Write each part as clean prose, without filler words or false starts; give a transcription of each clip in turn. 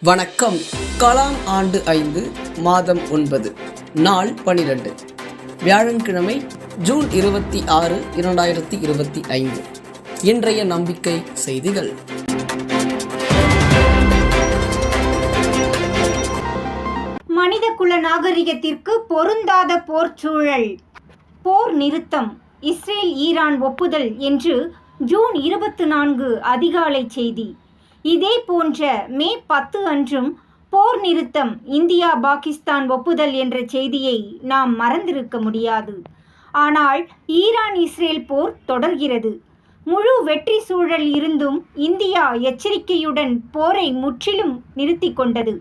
வணக்கம். கலாம் ஆண்டு 5 மாதம் 9 நாள் 12 வியாழக்கிழமை ஜூன் 26, 2025. இன்றைய நம்பிக்கை செய்திகள். மனிதகுல நாகரிகத்திற்கு பொருந்தாத போர்ச்சூழல். போர் நிறுத்தம், இஸ்ரேல் ஈரான் ஒப்புதல் என்று ஜூன் 24 அதிகாலை செய்தி. இதே போன்ற மே 10 அன்றும் போர் நிறுத்தம், இந்தியா பாகிஸ்தான் ஒப்புதல் என்ற செய்தியை நாம் மறந்திருக்க முடியாது. ஆனால் ஈரான் இஸ்ரேல் போர் தொடர்கிறது. முழு வெற்றி சூழல் இருந்தும் இந்தியா எச்சரிக்கையுடன் போரை முற்றிலும் நிறுத்தி கொண்டது.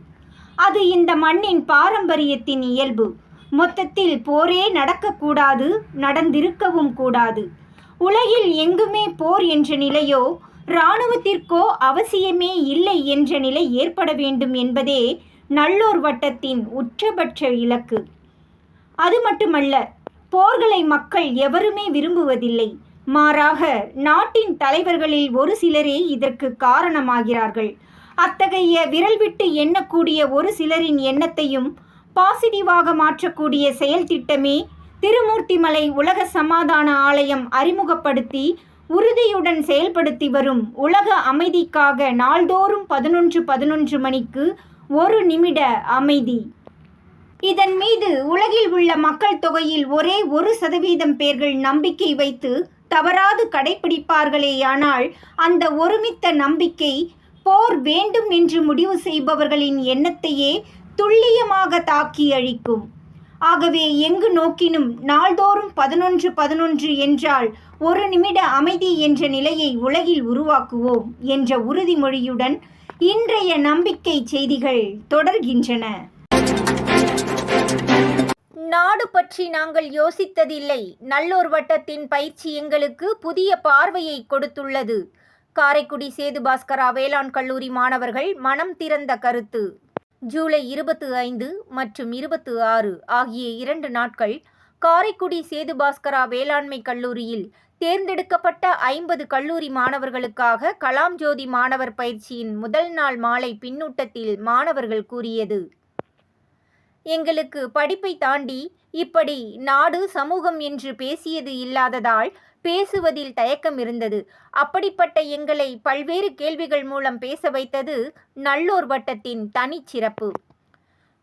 அது இந்த மண்ணின் பாரம்பரியத்தின் இயல்பு. மொத்தத்தில் போரே நடக்கக்கூடாது, நடந்திருக்கவும் கூடாது. உலகில் எங்குமே போர் என்ற நிலையோ இராணுவத்திற்கோ அவசியமே இல்லை என்ற நிலை ஏற்பட வேண்டும் என்பதே நல்லோர் வட்டத்தின் உச்சபட்ச இலக்கு. அது மட்டுமல்ல, போர்களை மக்கள் எவருமே விரும்புவதில்லை. மாறாக நாட்டின் தலைவர்களில் ஒரு சிலரே இதற்கு காரணமாகிறார்கள். அத்தகைய விரல் விட்டு எண்ணக்கூடிய ஒரு சிலரின் எண்ணத்தையும் பாசிட்டிவாக மாற்றக்கூடிய செயல் திட்டமே திருமூர்த்திமலை உலக சமாதான ஆலயம் அறிமுகப்படுத்தி உறுதியுடன் செயல்படுத்தி வரும் உலக அமைதிக்காக நாள்தோறும் 11:11 மணிக்கு 1 நிமிட அமைதி. இதன் மீது உலகில் உள்ள மக்கள் தொகையில் ஒரே 1% பேர்கள் நம்பிக்கை வைத்து தவறாது கடைபிடிப்பார்களேயானால் அந்த ஒருமித்த நம்பிக்கை போர் வேண்டும் என்று முடிவு செய்பவர்களின் எண்ணத்தையே துல்லியமாக தாக்கி அழிக்கும். ஆகவே எங்கு நோக்கினும் நாள்தோறும் 11:11 என்றால் 1 நிமிட அமைதி என்ற நிலையை உலகில் உருவாக்குவோம் என்ற உறுதிமொழியுடன் இன்றைய நம்பிக்கை செய்திகள் தொடர்கின்றன. நாடு பற்றி நாங்கள் யோசித்ததில்லை. நல்லோர் வட்டத்தின் பயிற்சி எங்களுக்கு புதிய பார்வையை கொடுத்துள்ளது. காரைக்குடி சேது பாஸ்கரா வேளாண் கல்லூரி மாணவர்கள் மனம் திறந்த கருத்து. ஜூலை 25 மற்றும் 26 ஆகிய 2 நாட்கள் காரைக்குடி சேது பாஸ்கரா வேளாண்மை கல்லூரியில் தேர்ந்தெடுக்கப்பட்ட 50 கல்லூரி மாணவர்களுக்காக கலாம் ஜோதி மாணவர் பயிற்சியின் முதல் நாள் மாலை பின்னூட்டத்தில் மாணவர்கள் கூறியது: எங்களுக்கு படிப்பை தாண்டி இப்படி நாடு சமூகம் என்று பேசியது இல்லாததால் பேசுவதில் தயக்கம் இருந்தது. அப்படிப்பட்ட எங்களை பல்வேறு கேள்விகள் மூலம் பேச வைத்தது நல்லோர் வட்டத்தின் தனிச்சிறப்பு.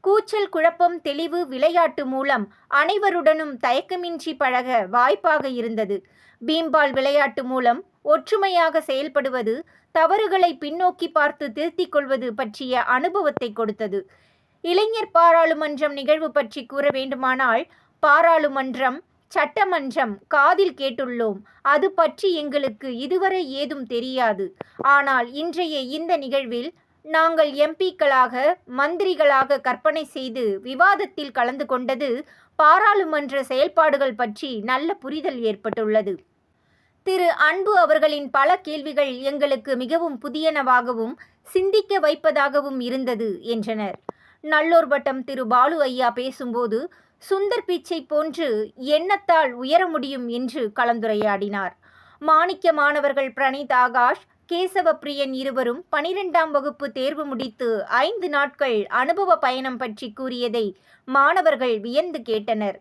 கூச்சல், குழப்பம், தெளிவு, விளையாட்டு மூலம் அனைவருடனும் தயக்கமின்றி பழக வாய்ப்பாக இருந்தது. பீம்பால் விளையாட்டு மூலம் ஒற்றுமையாக செயல்படுவது, தவறுகளை பின்னோக்கி பார்த்து திருத்திக் கொள்வது பற்றிய அனுபவத்தை கொடுத்தது. இளைஞர் பாராளுமன்றம் நிகழ்வு பற்றி கூற வேண்டுமானால், பாராளுமன்றம், சட்டமன்றம் காதில் கேட்டுள்ளோம். அது பற்றி எங்களுக்கு இதுவரை ஏதும் தெரியாது. ஆனால் இன்றைய இந்த நிகழ்வில் நாங்கள் எம்பிக்களாக, மந்திரிகளாக கற்பனை செய்து விவாதத்தில் கலந்து கொண்டது பாராளுமன்ற செயல்பாடுகள் பற்றி நல்ல புரிதல் ஏற்பட்டுள்ளது. திரு அன்பு அவர்களின் பல கேள்விகள் எங்களுக்கு மிகவும் புதியனவாகவும் சிந்திக்க வைப்பதாகவும் இருந்தது என்றனர். நல்லோர் வட்டம் திரு பாலு ஐயா பேசும்போது சுந்தர் பிச்சை போன்று எண்ணத்தால் உயர முடியும் என்று கலந்துரையாடினார். மாணிக்க மாணவர்கள் பிரணீத் ஆகாஷ், கேசவ பிரியன் இருவரும் 12ஆம் வகுப்பு தேர்வு முடித்து 5 நாட்கள் அனுபவ பயணம் பற்றி கூறியதை மாணவர்கள் வியந்து கேட்டனர்.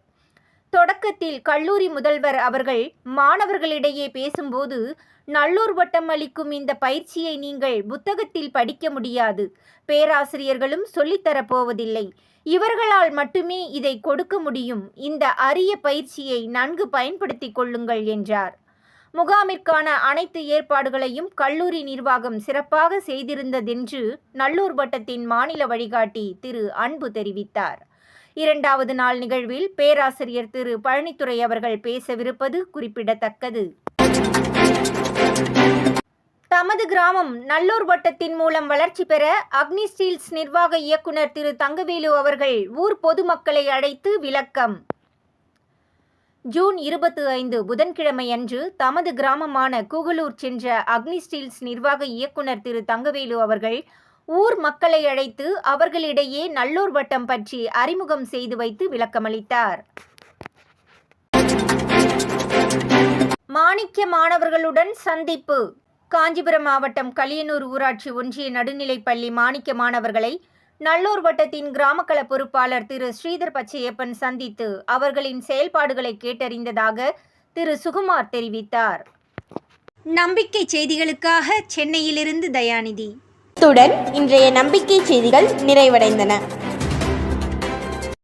தொடக்கத்தில் கல்லூரி முதல்வர் அவர்கள் மாணவர்களிடையே பேசும்போது, நல்லோர் வட்டம் அளிக்கும் இந்த பயிற்சியை நீங்கள் புத்தகத்தில் படிக்க முடியாது, பேராசிரியர்களும் சொல்லித்தரப்போவதில்லை, இவர்களால் மட்டுமே இதை கொடுக்க முடியும். இந்த அரிய பயிற்சியை நன்கு பயன்படுத்தி கொள்ளுங்கள் என்றார். முகாமிற்கான அனைத்து ஏற்பாடுகளையும் கல்லூரி நிர்வாகம் சிறப்பாக செய்திருந்ததென்று நல்லோர் வட்டத்தின் மாநில வழிகாட்டி திரு அன்பு தெரிவித்தார். 2வது நாள் நிகழ்வில் பேராசிரியர் திரு பழனித்துறை அவர்கள் பேசவிருப்பது குறிப்பிடத்தக்கது. தமது கிராமம் நல்லோர் வட்டத்தின் மூலம் வளர்ச்சி பெற அக்னி ஸ்டீல்ஸ் நிர்வாக இயக்குனர் திரு தங்கவேலு அவர்கள் ஊர் பொதுமக்களை அழைத்து விளக்கம். ஜூன் 25 புதன்கிழமை அன்று தமது கிராமமான கூகலூர் சென்ற அக்னி ஸ்டீல்ஸ் நிர்வாக இயக்குனர் திரு தங்கவேலு அவர்கள் ஊர் மக்களை அழைத்து அவர்களிடையே நல்லோர் வட்டம் பற்றி அறிமுகம் செய்து வைத்து விளக்கமளித்தார். மாணிக்க மாணவர்களுடன் சந்திப்பு. காஞ்சிபுரம் மாவட்டம் கலியனூர் ஊராட்சி ஒன்றிய நடுநிலைப்பள்ளி மாணிக்க மாணவர்களை நல்லூர் வட்டத்தின் கிராமக்கள பொறுப்பாளர் திரு ஸ்ரீதர் பச்சையப்பன் சந்தித்து அவர்களின் செயல்பாடுகளை கேட்டறிந்ததாக திரு சுகுமார் தெரிவித்தார். நம்பிக்கை செய்திகளுக்காக சென்னையிலிருந்து தயாநிதி. இத்துடன் இன்றைய நம்பிக்கை செய்திகள் நிறைவடைந்தன.